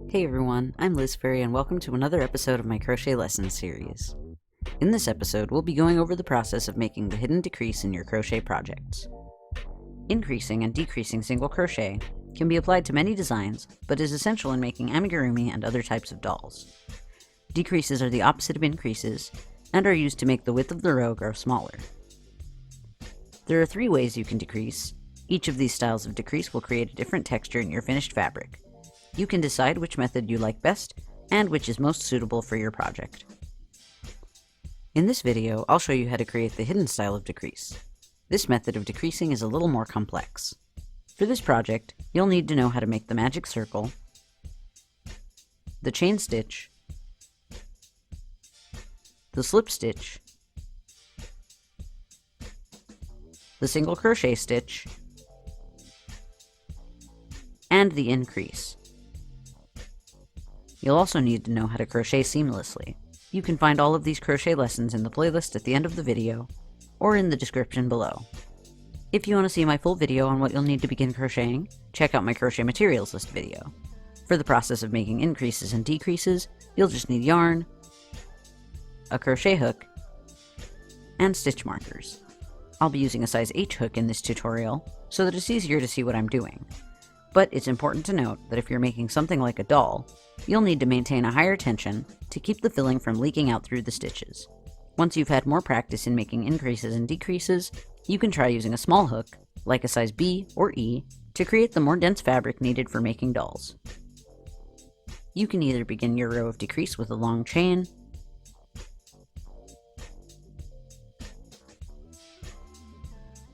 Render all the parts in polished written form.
Hey everyone, I'm Liz Ferry and welcome to another episode of my crochet lesson series. In this episode, we'll be going over the process of making the hidden decrease in your crochet projects. Increasing and decreasing single crochet can be applied to many designs, but is essential in making amigurumi and other types of dolls. Decreases are the opposite of increases, and are used to make the width of the row grow smaller. There are 3 ways you can decrease. Each of these styles of decrease will create a different texture in your finished fabric. You can decide which method you like best, and which is most suitable for your project. In this video, I'll show you how to create the hidden style of decrease. This method of decreasing is a little more complex. For this project, you'll need to know how to make the magic circle, the chain stitch, the slip stitch, the single crochet stitch, and the increase. You'll also need to know how to crochet seamlessly. You can find all of these crochet lessons in the playlist at the end of the video, or in the description below. If you want to see my full video on what you'll need to begin crocheting, check out my crochet materials list video. For the process of making increases and decreases, you'll just need yarn, a crochet hook, and stitch markers. I'll be using a size H hook in this tutorial, so that it's easier to see what I'm doing. But it's important to note that if you're making something like a doll, you'll need to maintain a higher tension to keep the filling from leaking out through the stitches. Once you've had more practice in making increases and decreases, you can try using a small hook, like a size B or E, to create the more dense fabric needed for making dolls. You can either begin your row of decrease with a long chain,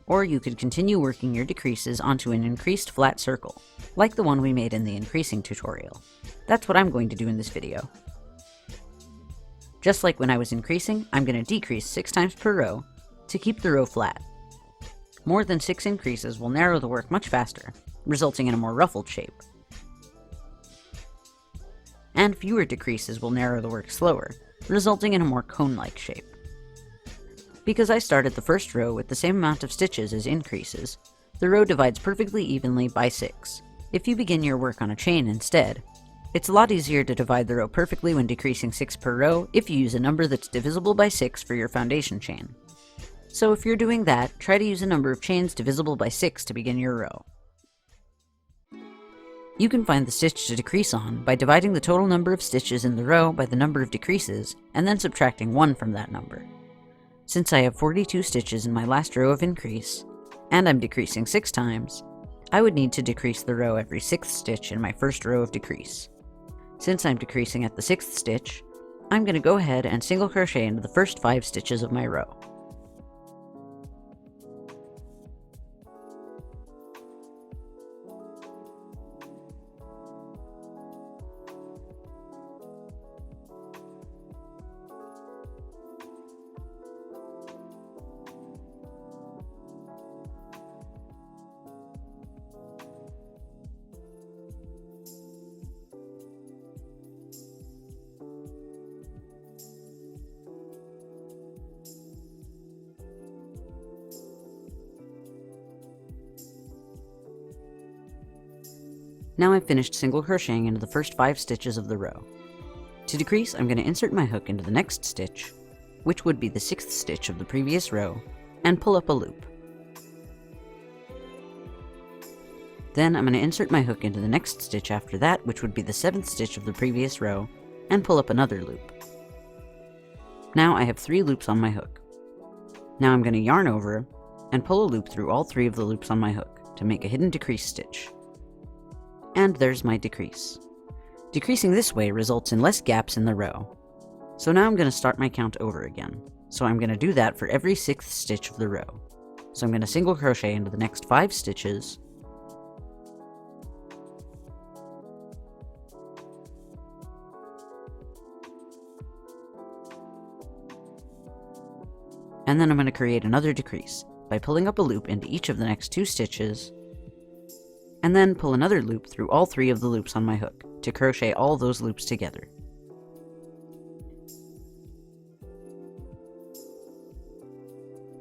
or you could continue working your decreases onto an increased flat circle, like the one we made in the increasing tutorial. That's what I'm going to do in this video. Just like when I was increasing, I'm going to decrease 6 times per row to keep the row flat. More than 6 increases will narrow the work much faster, resulting in a more ruffled shape. And fewer decreases will narrow the work slower, resulting in a more cone-like shape. Because I started the first row with the same amount of stitches as increases, the row divides perfectly evenly by 6. If you begin your work on a chain instead, it's a lot easier to divide the row perfectly when decreasing 6 per row if you use a number that's divisible by 6 for your foundation chain. So if you're doing that, try to use a number of chains divisible by 6 to begin your row. You can find the stitch to decrease on by dividing the total number of stitches in the row by the number of decreases, and then subtracting 1 from that number. Since I have 42 stitches in my last row of increase, and I'm decreasing 6 times, I would need to decrease the row every 6th stitch in my first row of decrease. Since I'm decreasing at the 6th stitch, I'm going to go ahead and single crochet into the first 5 stitches of my row. Now I've finished single crocheting into the first 5 stitches of the row. To decrease, I'm going to insert my hook into the next stitch, which would be the 6th stitch of the previous row, and pull up a loop. Then I'm going to insert my hook into the next stitch after that, which would be the 7th stitch of the previous row, and pull up another loop. Now I have 3 loops on my hook. Now I'm going to yarn over and pull a loop through all 3 of the loops on my hook to make a hidden decrease stitch. And there's my decrease. Decreasing this way results in less gaps in the row. So now I'm going to start my count over again. So I'm going to do that for every 6th stitch of the row. So I'm going to single crochet into the next 5 stitches, and then I'm going to create another decrease by pulling up a loop into each of the next 2 stitches, and then pull another loop through all 3 of the loops on my hook to crochet all those loops together.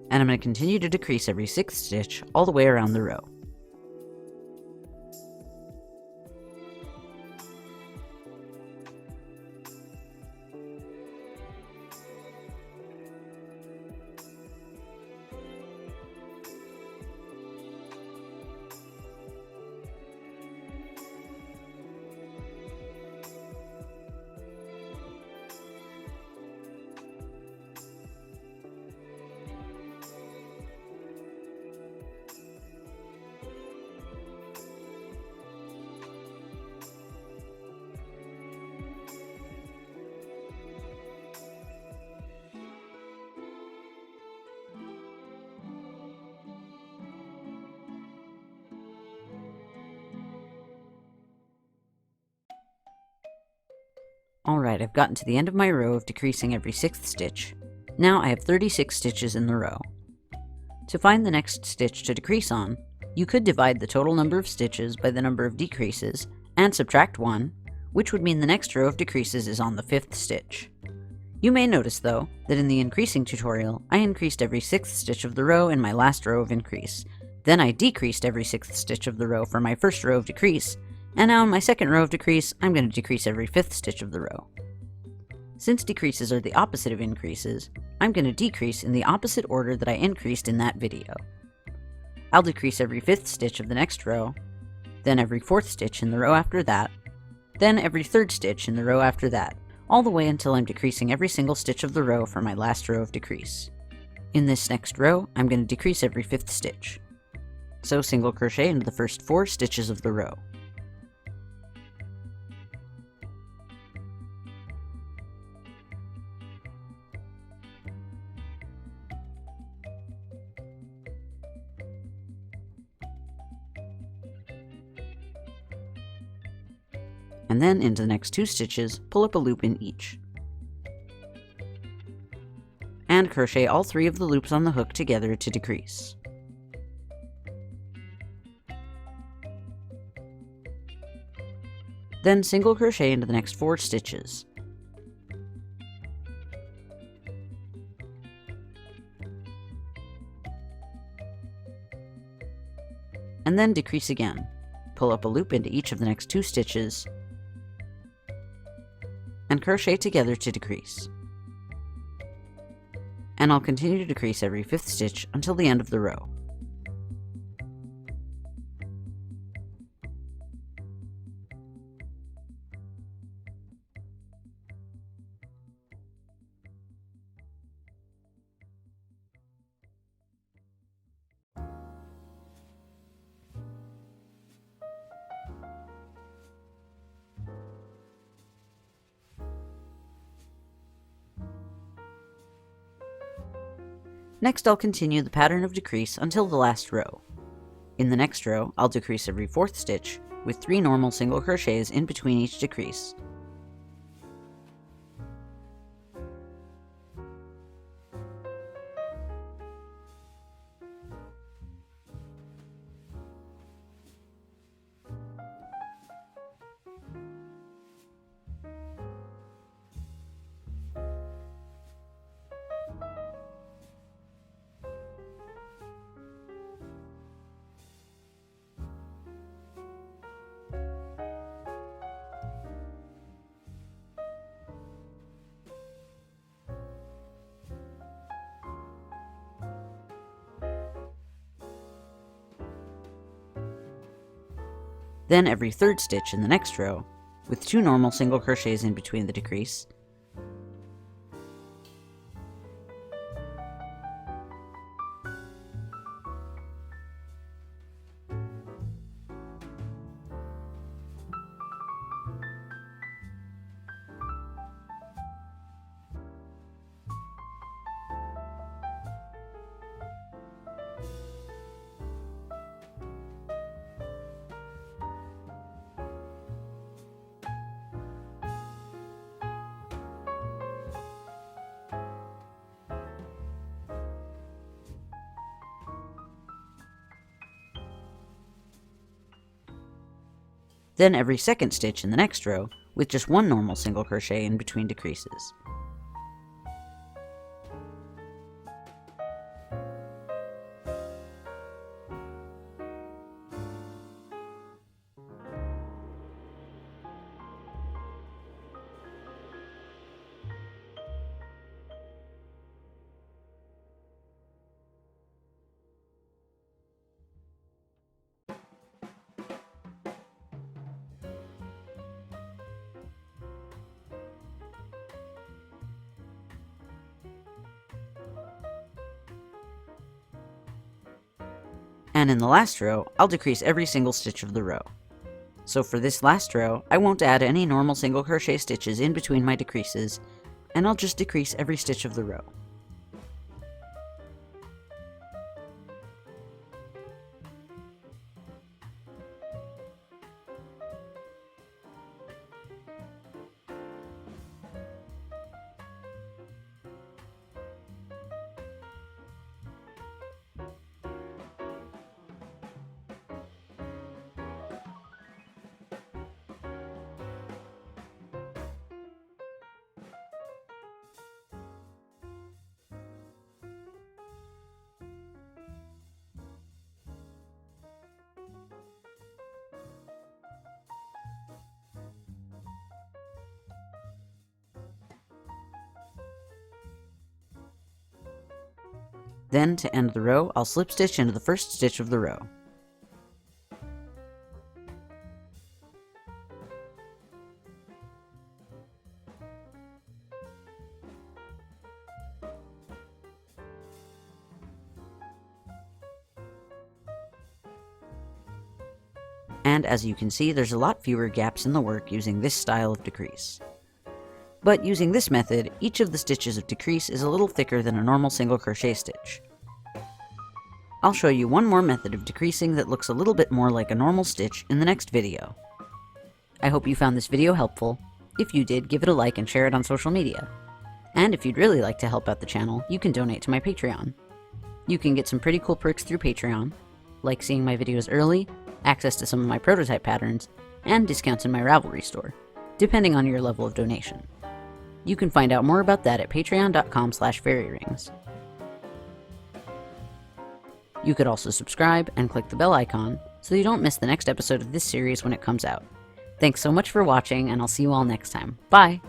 And I'm going to continue to decrease every 6th stitch all the way around the row. Alright, I've gotten to the end of my row of decreasing every 6th stitch. Now I have 36 stitches in the row. To find the next stitch to decrease on, you could divide the total number of stitches by the number of decreases and subtract 1, which would mean the next row of decreases is on the 5th stitch. You may notice, though, that in the increasing tutorial, I increased every 6th stitch of the row in my last row of increase. Then I decreased every 6th stitch of the row for my first row of decrease, and now in my second row of decrease, I'm going to decrease every 5th stitch of the row. Since decreases are the opposite of increases, I'm going to decrease in the opposite order that I increased in that video. I'll decrease every 5th stitch of the next row, then every 4th stitch in the row after that, then every 3rd stitch in the row after that, all the way until I'm decreasing every single stitch of the row for my last row of decrease. In this next row, I'm going to decrease every 5th stitch. So single crochet into the first 4 stitches of the row. And then into the next 2 stitches, pull up a loop in each. And crochet all 3 of the loops on the hook together to decrease. Then single crochet into the next 4 stitches. And then decrease again. Pull up a loop into each of the next 2 stitches, and crochet together to decrease. And I'll continue to decrease every 5th stitch until the end of the row. Next, I'll continue the pattern of decrease until the last row. In the next row, I'll decrease every 4th stitch with 3 normal single crochets in between each decrease. Then every 3rd stitch in the next row, with 2 normal single crochets in between the decrease. Then every 2nd stitch in the next row, with just 1 normal single crochet in between decreases. And in the last row, I'll decrease every single stitch of the row. So for this last row, I won't add any normal single crochet stitches in between my decreases, and I'll just decrease every stitch of the row. Then, to end the row, I'll slip stitch into the first stitch of the row. And as you can see, there's a lot fewer gaps in the work using this style of decrease. But using this method, each of the stitches of decrease is a little thicker than a normal single crochet stitch. I'll show you one more method of decreasing that looks a little bit more like a normal stitch in the next video. I hope you found this video helpful. If you did, give it a like and share it on social media. And if you'd really like to help out the channel, you can donate to my Patreon. You can get some pretty cool perks through Patreon, like seeing my videos early, access to some of my prototype patterns, and discounts in my RalphReal store, depending on your level of donation. You can find out more about that at patreon.com/fairyrings. You could also subscribe and click the bell icon so you don't miss the next episode of this series when it comes out. Thanks so much for watching, and I'll see you all next time. Bye!